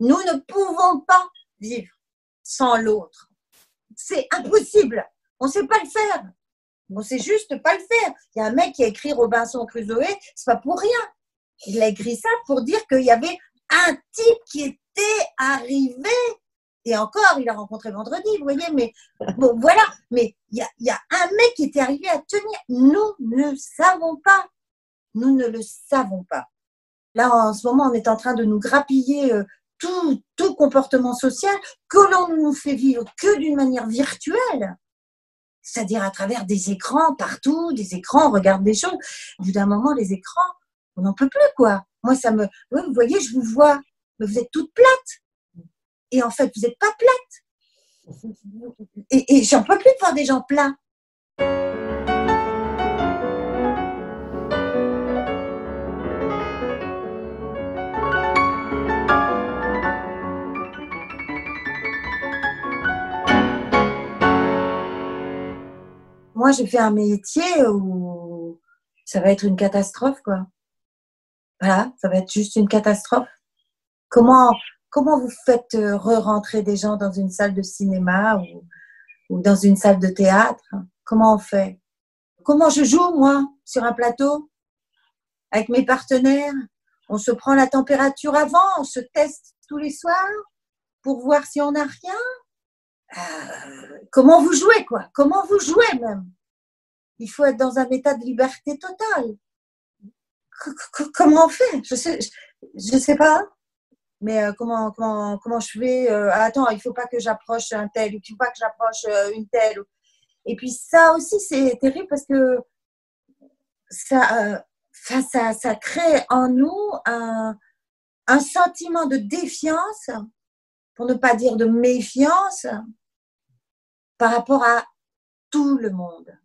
Nous ne pouvons pas vivre sans l'autre. C'est impossible. On ne sait pas le faire. On ne sait juste pas le faire. Il y a un mec qui a écrit Robinson Crusoe, c'est pas pour rien. Il a écrit ça pour dire qu'il y avait un type qui était arrivé. Et encore, il a rencontré vendredi, vous voyez, mais bon, voilà. Mais il y a un mec qui était arrivé à tenir. Nous ne savons pas. Nous ne le savons pas. Là, en ce moment, on est en train de nous grappiller tout comportement social que l'on ne nous fait vivre que d'une manière virtuelle. C'est-à-dire à travers des écrans partout, des écrans, on regarde des choses. Au bout d'un moment, les écrans, on n'en peut plus, quoi. Moi, oui, vous voyez, je vous vois, mais vous êtes toute plate. Et en fait, vous n'êtes pas plate. Et j'en peux plus de voir des gens plats. Moi, je fais un métier où ça va être une catastrophe, quoi. Voilà, ça va être juste une catastrophe. Comment vous faites re-rentrer des gens dans une salle de cinéma ou dans une salle de théâtre? Comment on fait? Comment je joue, moi, sur un plateau avec mes partenaires? On se prend la température avant, on se teste tous les soirs pour voir si on n'a rien. Comment vous jouez, quoi? Comment vous jouez, même? Il faut être dans un état de liberté totale. Comment on fait? Je sais pas. Mais comment je fais? Attends, il faut pas que j'approche un tel, il faut pas que j'approche une telle. Et puis ça aussi, c'est terrible parce que ça crée en nous un sentiment de défiance, pour ne pas dire de méfiance, par rapport à tout le monde.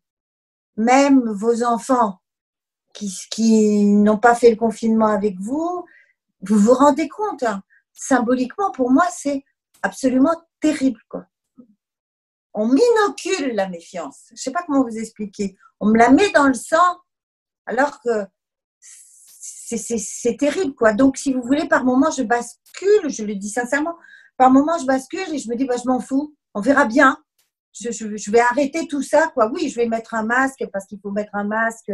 Même vos enfants qui n'ont pas fait le confinement avec vous, vous vous rendez compte, hein, symboliquement, pour moi, c'est absolument terrible, quoi. On m'inocule la méfiance. Je ne sais pas comment vous expliquer. On me la met dans le sang, alors que c'est terrible, quoi. Donc, si vous voulez, par moment, je bascule, je le dis sincèrement, par moment, je bascule et je me dis, bah, je m'en fous, on verra bien. Je vais arrêter tout ça, quoi. Oui, je vais mettre un masque parce qu'il faut mettre un masque.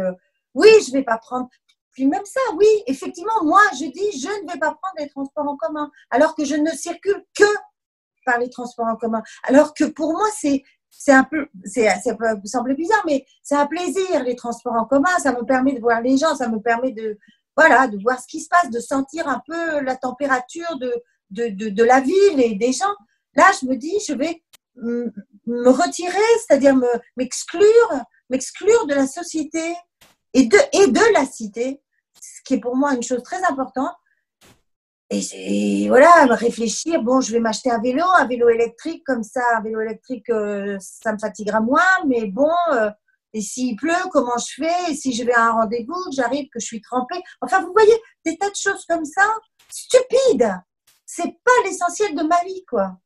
Oui, je ne vais pas prendre. Puis même ça, oui, effectivement, moi, je dis, je ne vais pas prendre les transports en commun, alors que je ne circule que par les transports en commun. Alors que pour moi, ça peut sembler bizarre, mais c'est un plaisir, les transports en commun. Ça me permet de voir les gens, ça me permet de voir ce qui se passe, de sentir un peu la température de la ville et des gens. Là, je me dis, je vais me retirer, c'est-à-dire m'exclure de la société et de la cité, ce qui est pour moi une chose très importante. Et voilà, réfléchir, bon, je vais m'acheter un vélo électrique, comme ça, un vélo électrique, ça me fatiguera moins, mais bon, et s'il pleut, comment je fais? Et si je vais à un rendez-vous, que j'arrive, que je suis trempée. Enfin, vous voyez, des tas de choses comme ça, stupides. C'est pas l'essentiel de ma vie, quoi.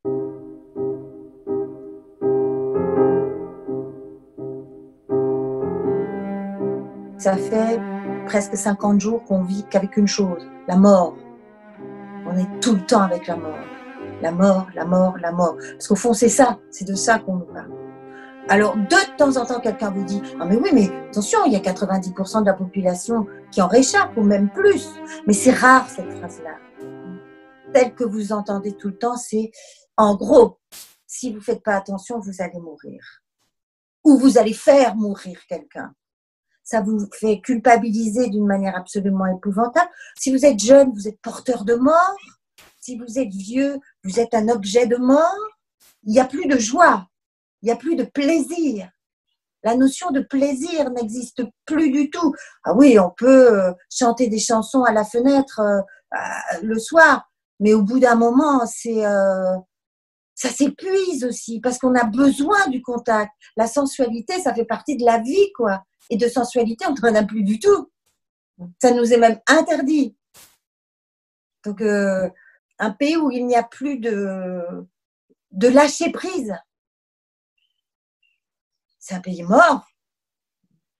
Ça fait presque 50 jours qu'on vit qu'avec une chose, la mort. On est tout le temps avec la mort. La mort, la mort, la mort. Parce qu'au fond, c'est ça. C'est de ça qu'on nous parle. Alors, de temps en temps, quelqu'un vous dit « Ah mais oui, mais attention, il y a 90% de la population qui en réchappe, ou même plus. » Mais c'est rare, cette phrase-là. Telle que vous entendez tout le temps, c'est « En gros, si vous ne faites pas attention, vous allez mourir. » Ou vous allez faire mourir quelqu'un. Ça vous fait culpabiliser d'une manière absolument épouvantable. Si vous êtes jeune, vous êtes porteur de mort. Si vous êtes vieux, vous êtes un objet de mort. Il n'y a plus de joie. Il n'y a plus de plaisir. La notion de plaisir n'existe plus du tout. Ah oui, on peut chanter des chansons à la fenêtre le soir, mais au bout d'un moment, ça s'épuise aussi parce qu'on a besoin du contact. La sensualité, ça fait partie de la vie, quoi. Et de sensualité, on n'en a plus du tout. Ça nous est même interdit. Donc, un pays où il n'y a plus de lâcher prise, c'est un pays mort.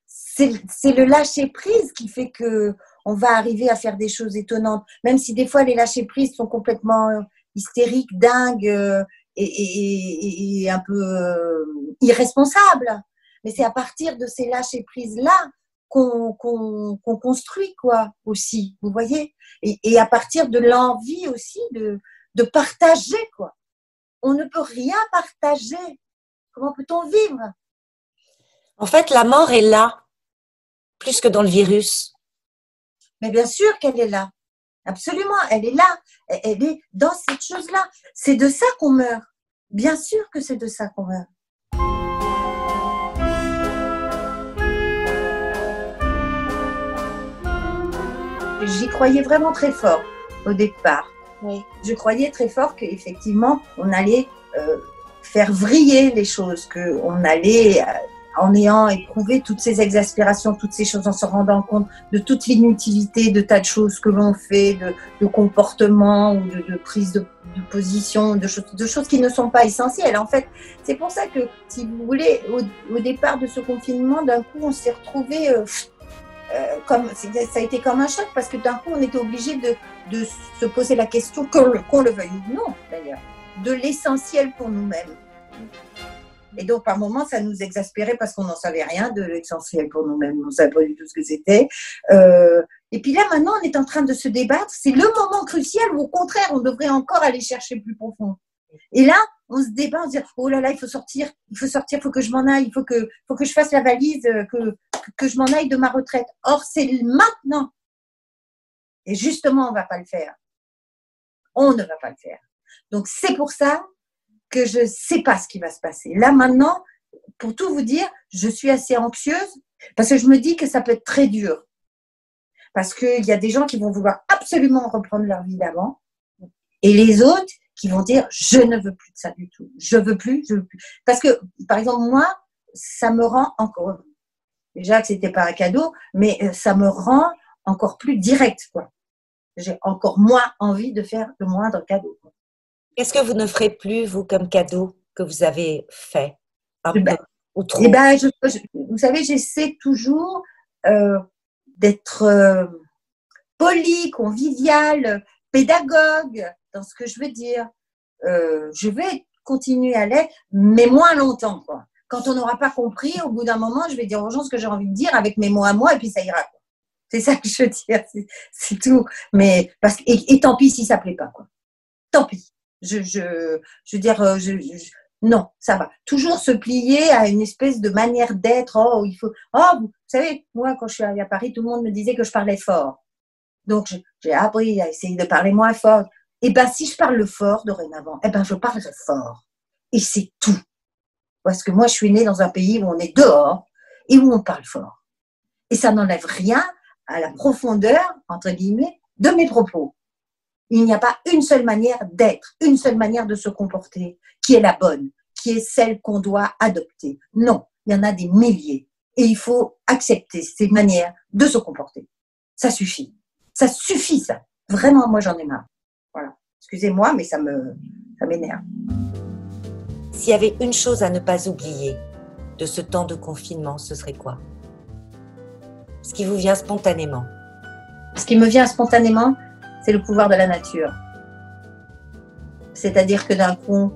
C'est le lâcher prise qui fait que on va arriver à faire des choses étonnantes, même si des fois les lâcher prise sont complètement hystérique, dingue et un peu irresponsable. Mais c'est à partir de ces lâcher-prises-là qu'on construit, quoi, aussi, vous voyez, et à partir de l'envie aussi de partager, quoi. On ne peut rien partager. Comment peut-on vivre? En fait, la mort est là, plus que dans le virus. Mais bien sûr qu'elle est là. Absolument, elle est là. Elle est dans cette chose-là. C'est de ça qu'on meurt. Bien sûr que c'est de ça qu'on meurt. J'y croyais vraiment très fort au départ. Oui. Je croyais très fort qu'effectivement, on allait faire vriller les choses, qu'on allait, en ayant éprouvé toutes ces exaspérations, toutes ces choses, en se rendant compte de toute l'inutilité de tas de choses que l'on fait, de comportements ou de prise de position, de choses qui ne sont pas essentielles. En fait, c'est pour ça que, si vous voulez, au départ de ce confinement, d'un coup, on s'est retrouvés... ça a été comme un choc, parce que d'un coup on était obligé de se poser la question, qu'on le veuille ou non d'ailleurs, de l'essentiel pour nous-mêmes. Et donc par moments ça nous exaspérait parce qu'on n'en savait rien de l'essentiel pour nous-mêmes, on ne savait pas du tout ce que c'était. Et puis là maintenant on est en train de se débattre, c'est le moment crucial où au contraire on devrait encore aller chercher plus profond. Et là, on se débat, on se dit, oh là là, il faut sortir, il faut que je m'en aille, il faut que je fasse la valise, que je m'en aille de ma retraite. Or, c'est maintenant. Et justement, on ne va pas le faire. On ne va pas le faire. Donc, c'est pour ça que je ne sais pas ce qui va se passer. Là, maintenant, pour tout vous dire, je suis assez anxieuse parce que je me dis que ça peut être très dur. Parce qu'il y a des gens qui vont vouloir absolument reprendre leur vie d'avant et les autres qui vont dire, je ne veux plus de ça du tout. Je veux plus. Parce que, par exemple, moi, ça me rend encore, déjà que c'était pas un cadeau, mais ça me rend encore plus direct, quoi. J'ai encore moins envie de faire le moindre cadeau, quoi. Qu'est-ce que vous ne ferez plus, vous, comme cadeau que vous avez fait un peu ou trop? Vous savez, j'essaie toujours d'être polie, conviviale, pédagogue, dans ce que je veux dire. Je vais continuer à l'être, mais moins longtemps, quoi. Quand on n'aura pas compris, au bout d'un moment, je vais dire aux gens ce que j'ai envie de dire avec mes mots à moi, et puis ça ira, quoi. C'est ça que je veux dire, c'est tout. Mais et tant pis si ça plaît pas, quoi. Tant pis. Je veux dire, non, ça va. Toujours se plier à une espèce de manière d'être. Oh, il faut. Oh, vous savez, moi, quand je suis arrivée à Paris, tout le monde me disait que je parlais fort. Donc, j'ai appris à essayer de parler moins fort. Et ben, si je parle fort dorénavant, eh ben, je parlerai fort. Et c'est tout. Parce que moi, je suis née dans un pays où on est dehors et où on parle fort. Et ça n'enlève rien à la profondeur, entre guillemets, de mes propos. Il n'y a pas une seule manière d'être, une seule manière de se comporter qui est la bonne, qui est celle qu'on doit adopter. Non, il y en a des milliers. Et il faut accepter ces manières de se comporter. Ça suffit. Ça suffit, ça. Vraiment, moi, j'en ai marre. Voilà. Excusez-moi, mais ça m'énerve. S'il y avait une chose à ne pas oublier de ce temps de confinement, ce serait quoi? Ce qui vous vient spontanément. Ce qui me vient spontanément, c'est le pouvoir de la nature. C'est-à-dire que d'un coup,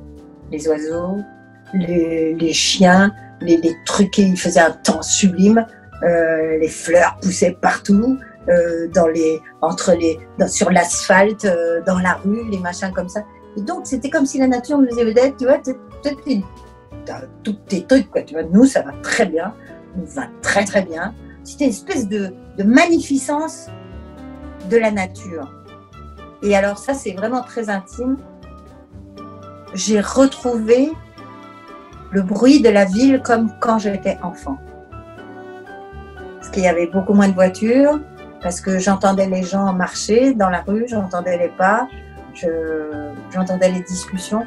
les oiseaux, les chiens, les trucs, il faisait un temps sublime, les fleurs poussaient partout, sur l'asphalte, dans la rue, les machins comme ça. Et donc, c'était comme si la nature nous disait, tu vois, t'as tous tes trucs, quoi. Tu vois, nous, ça va très bien, nous va très très bien. C'était une espèce de magnificence de la nature. Et alors ça, c'est vraiment très intime. J'ai retrouvé le bruit de la ville comme quand j'étais enfant. Parce qu'il y avait beaucoup moins de voitures, parce que j'entendais les gens marcher dans la rue, j'entendais les pas, j'entendais les discussions.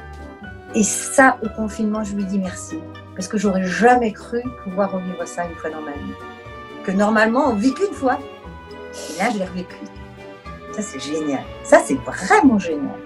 Et ça, au confinement, je lui dis merci. Parce que j'aurais jamais cru pouvoir revivre ça une fois dans ma vie. Que normalement, on vit qu'une fois. Et là, je l'ai revécu. Ça, c'est génial. Ça, c'est vraiment génial.